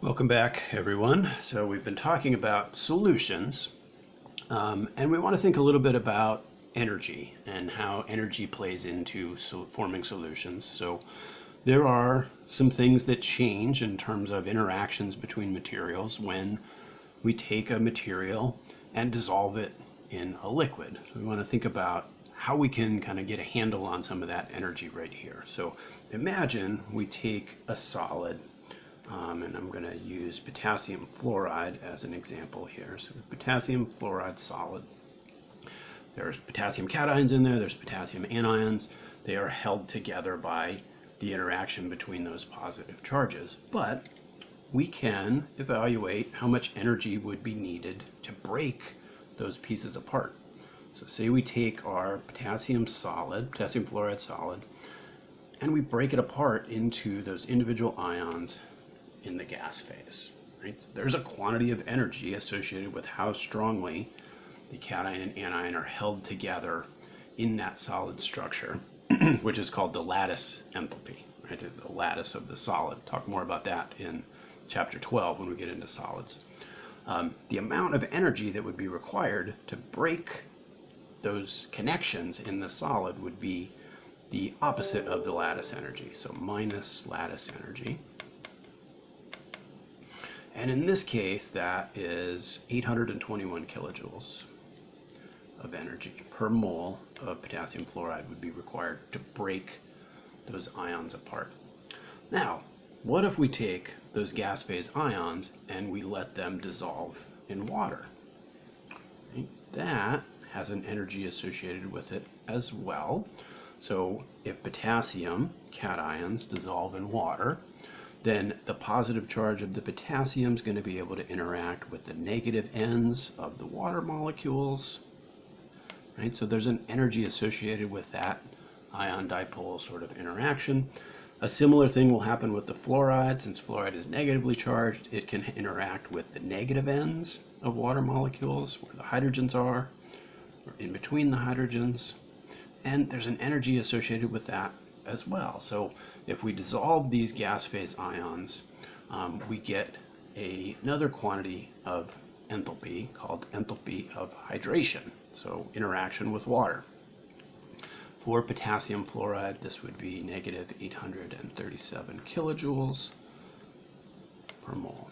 Welcome back, everyone. So we've been talking about solutions, and we want to think a little bit about energy and how energy plays into forming solutions. So there are some things that change in terms of interactions between materials when we take a material and dissolve it in a liquid. So we want to think about how we can kind of get a handle on some of that energy right here. So imagine we take a solid, and I'm going to use potassium fluoride as an example here. So potassium fluoride solid. There's potassium cations in there, there's potassium anions. They are held together by the interaction between those positive charges. But we can evaluate how much energy would be needed to break those pieces apart. So say we take our potassium fluoride solid, and we break it apart into those individual ions in the gas phase. Right? So there's a quantity of energy associated with how strongly the cation and anion are held together in that solid structure, which is called the lattice enthalpy, right? The lattice of the solid. Talk more about that in chapter 12 when we get into solids. The amount of energy that would be required to break those connections in the solid would be the opposite of the lattice energy, so minus lattice energy. And in this case, that is 821 kilojoules of energy per mole of potassium fluoride would be required to break those ions apart. Now, what if we take those gas phase ions and we let them dissolve in water? Right? That has an energy associated with it as well. So if potassium cations dissolve in water, then the positive charge of the potassium is going to be able to interact with the negative ends of the water molecules. Right? So there's an energy associated with that ion dipole sort of interaction. A similar thing will happen with the fluoride. Since fluoride is negatively charged, it can interact with the negative ends of water molecules where the hydrogens are, or in between the hydrogens. And there's an energy associated with that as well. So if we dissolve these gas phase ions, we get another quantity of enthalpy called enthalpy of hydration, so interaction with water. For potassium fluoride, this would be negative 837 kilojoules per mole.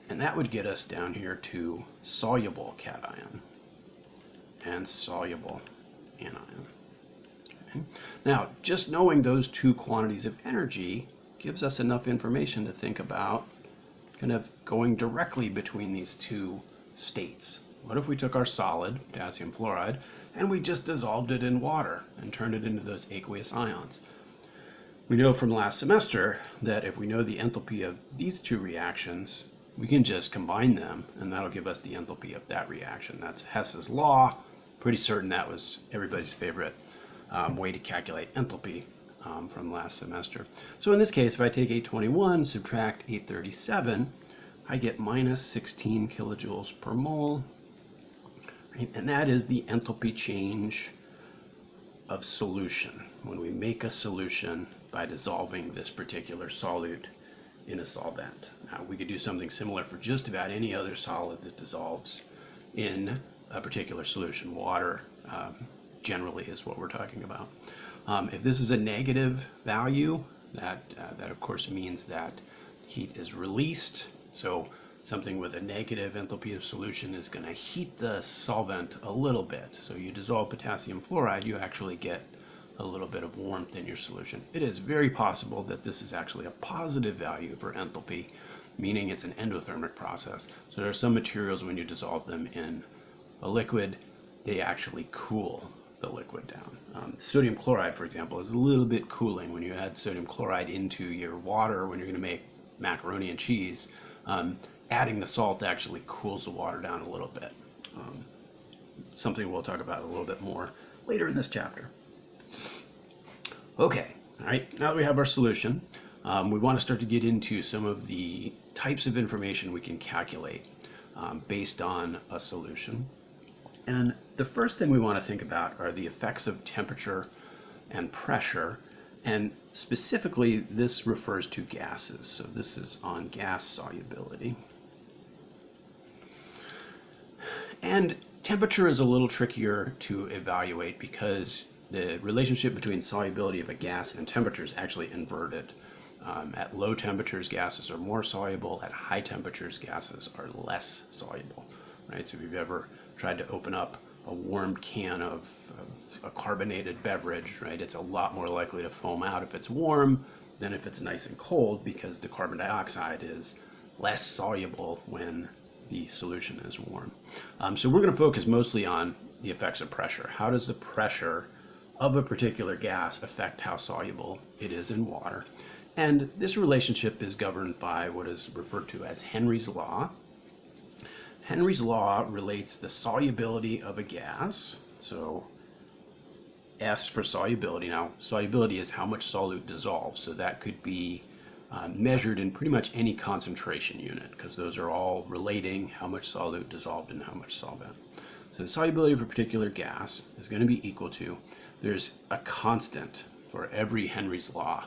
And that would get us down here to soluble cation and soluble anion. Now, just knowing those two quantities of energy gives us enough information to think about kind of going directly between these two states. What if we took our solid, potassium fluoride, and we just dissolved it in water and turned it into those aqueous ions? We know from last semester that if we know the enthalpy of these two reactions, we can just combine them, and that'll give us the enthalpy of that reaction. That's Hess's law. Pretty certain that was everybody's favorite way to calculate enthalpy from last semester. So in this case, if I take 821, subtract 837, I get minus 16 kilojoules per mole. Right? And that is the enthalpy change of solution when we make a solution by dissolving this particular solute in a solvent. Now, we could do something similar for just about any other solid that dissolves in a particular solution. Water generally is what we're talking about. If this is a negative value, that of course means that heat is released. So something with a negative enthalpy of solution is going to heat the solvent a little bit. So you dissolve potassium fluoride, you actually get a little bit of warmth in your solution. It is very possible that this is actually a positive value for enthalpy, meaning it's an endothermic process. So there are some materials when you dissolve them in a liquid, they actually cool the liquid down. Sodium chloride, for example, is a little bit cooling. When you add sodium chloride into your water when you're going to make macaroni and cheese, adding the salt actually cools the water down a little bit. Something we'll talk about a little bit more later in this chapter. Okay, all right, now that we have our solution, we want to start to get into some of the types of information we can calculate based on a solution. And the first thing we want to think about are the effects of temperature and pressure And specifically, this refers to gases. So this is on gas solubility. And temperature is a little trickier to evaluate because the relationship between solubility of a gas and temperature is actually inverted. At low temperatures, gases are more soluble. At high temperatures, gases are less soluble. Right? So if you've ever tried to open up a warmed can of a carbonated beverage, right, it's a lot more likely to foam out if it's warm than if it's nice and cold, because the carbon dioxide is less soluble when the solution is warm. So we're going to focus mostly on the effects of pressure. How does the pressure of a particular gas affect how soluble it is in water? And this relationship is governed by what is referred to as Henry's law. Henry's law relates the solubility of a gas, so S for solubility. Now, solubility is how much solute dissolves, so that could be measured in pretty much any concentration unit, because those are all relating how much solute dissolved and how much solvent. So the solubility of a particular gas is going to be equal to, there's a constant for every Henry's law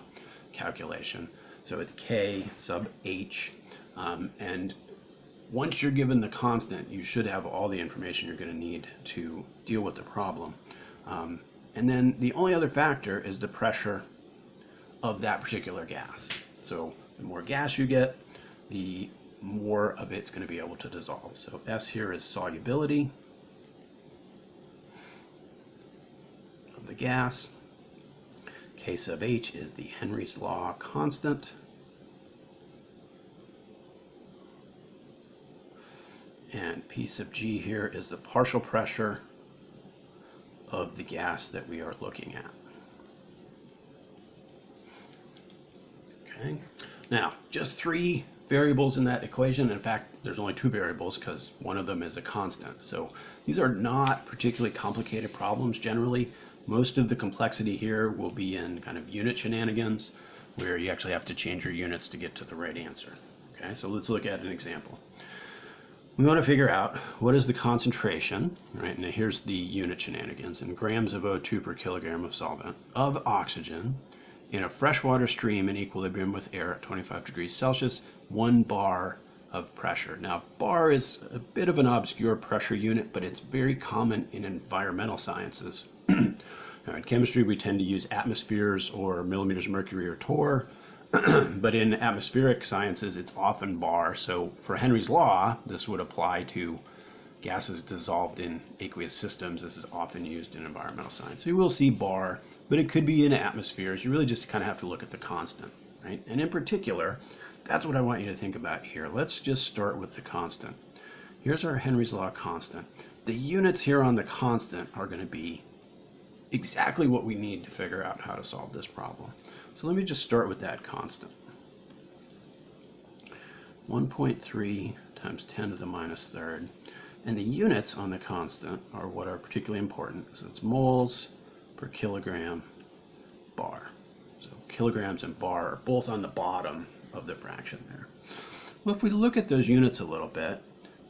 calculation. So it's K sub H, and once you're given the constant, you should have all the information you're going to need to deal with the problem. And then the only other factor is the pressure of that particular gas. So the more gas you get, the more of it's going to be able to dissolve. So S here is solubility of the gas. K sub H is the Henry's law constant. And P sub G here is the partial pressure of the gas that we are looking at. Okay. Now, just three variables in that equation. In fact, there's only two variables because one of them is a constant. So these are not particularly complicated problems generally. Most of the complexity here will be in kind of unit shenanigans, where you actually have to change your units to get to the right answer. Okay, so let's look at an example. We want to figure out what is the concentration, right? And here's the unit shenanigans in grams of O2 per kilogram of solvent of oxygen in a freshwater stream in equilibrium with air at 25 degrees Celsius, 1 bar of pressure. Now, bar is a bit of an obscure pressure unit, but it's very common in environmental sciences. Now, in chemistry, we tend to use atmospheres or millimeters of mercury or torr. But in atmospheric sciences, it's often bar. So for Henry's law, this would apply to gases dissolved in aqueous systems. This is often used in environmental science. So you will see bar, but it could be in atmospheres. You really just kind of have to look at the constant, right? And in particular, that's what I want you to think about here. Let's just start with the constant. Here's our Henry's law constant. The units here on the constant are going to be exactly what we need to figure out how to solve this problem. So let me just start with that constant. 1.3 times 10 to the minus third. And the units on the constant are what are particularly important. So it's moles per kilogram bar. So kilograms and bar are both on the bottom of the fraction there. Well, if we look at those units a little bit,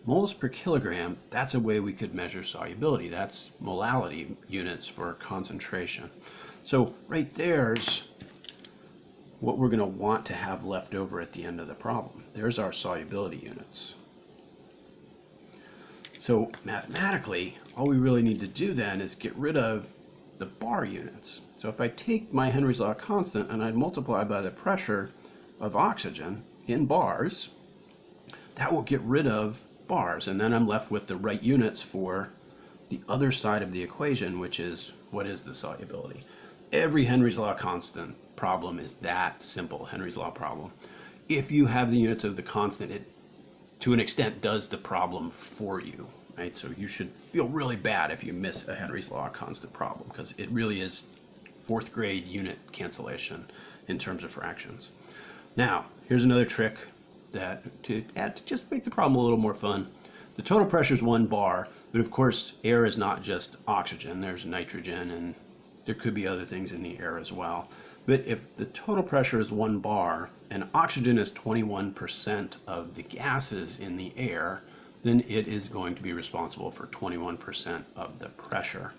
moles per kilogram, that's a way we could measure solubility. That's molality units for concentration. So right there's what we're going to want to have left over at the end of the problem. There's our solubility units. So mathematically, all we really need to do then is get rid of the bar units. So if I take my Henry's law constant and I multiply by the pressure of oxygen in bars, that will get rid of bars, and then I'm left with the right units for the other side of the equation, which is what is the solubility. Every Henry's law constant problem is that simple, Henry's law problem. If you have the units of the constant, it to an extent does the problem for you, right? So you should feel really bad if you miss a Henry's law constant problem, because it really is fourth grade unit cancellation in terms of fractions. Now, here's another trick that to just make the problem a little more fun. The total pressure is 1 bar, but of course air is not just oxygen. There's nitrogen, and there could be other things in the air as well. But if the total pressure is 1 bar and oxygen is 21% of the gases in the air, then it is going to be responsible for 21% of the pressure.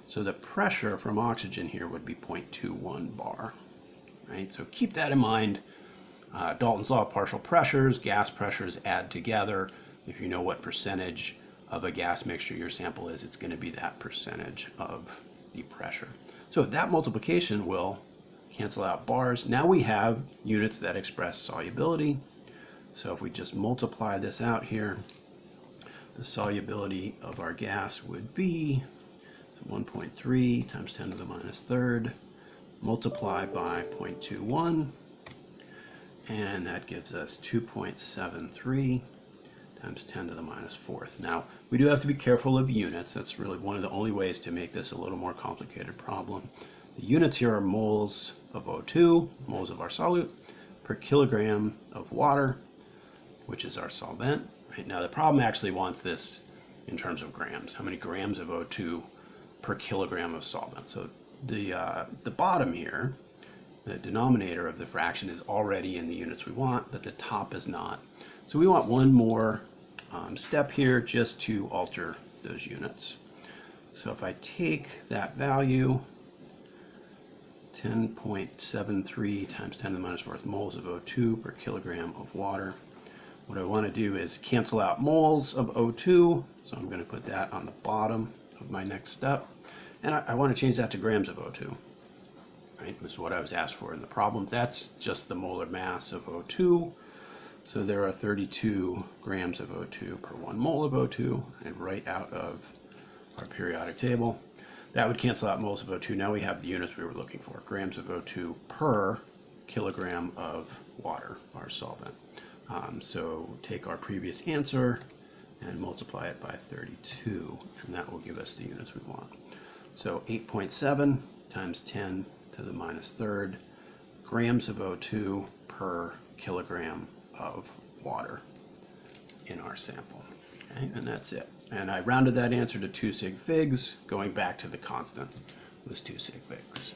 So the pressure from oxygen here would be 0.21 bar. right? So keep that in mind. Dalton's law of partial pressures, gas pressures add together. If you know what percentage of a gas mixture your sample is, it's going to be that percentage of the pressure. So that multiplication will cancel out bars. Now we have units that express solubility. So if we just multiply this out here, the solubility of our gas would be 1.3 times 10 to the minus third, multiplied by 0.21, and that gives us 2.73 times 10 to the minus fourth. Now, we do have to be careful of units. That's really one of the only ways to make this a little more complicated problem. The units here are moles of O2, moles of our solute, per kilogram of water, which is our solvent. Right now, the problem actually wants this in terms of grams. How many grams of O2 per kilogram of solvent? So the bottom here, the denominator of the fraction, is already in the units we want, but the top is not. So we want one more step here just to alter those units. So if I take that value, 10.73 times 10 to the minus fourth moles of O2 per kilogram of water, what I want to do is cancel out moles of O2, so I'm going to put that on the bottom of my next step, and I want to change that to grams of O2. Right, was what I was asked for in the problem. That's just the molar mass of O2. So there are 32 grams of O2 per 1 mole of O2, and right out of our periodic table. That would cancel out moles of O2. Now we have the units we were looking for, grams of O2 per kilogram of water, our solvent. So take our previous answer and multiply it by 32, and that will give us the units we want. So 8.7 times 10 to the minus third grams of O2 per kilogram of water in our sample. Okay, and that's it. And I rounded that answer to 2 sig figs, going back to the constant was 2 sig figs.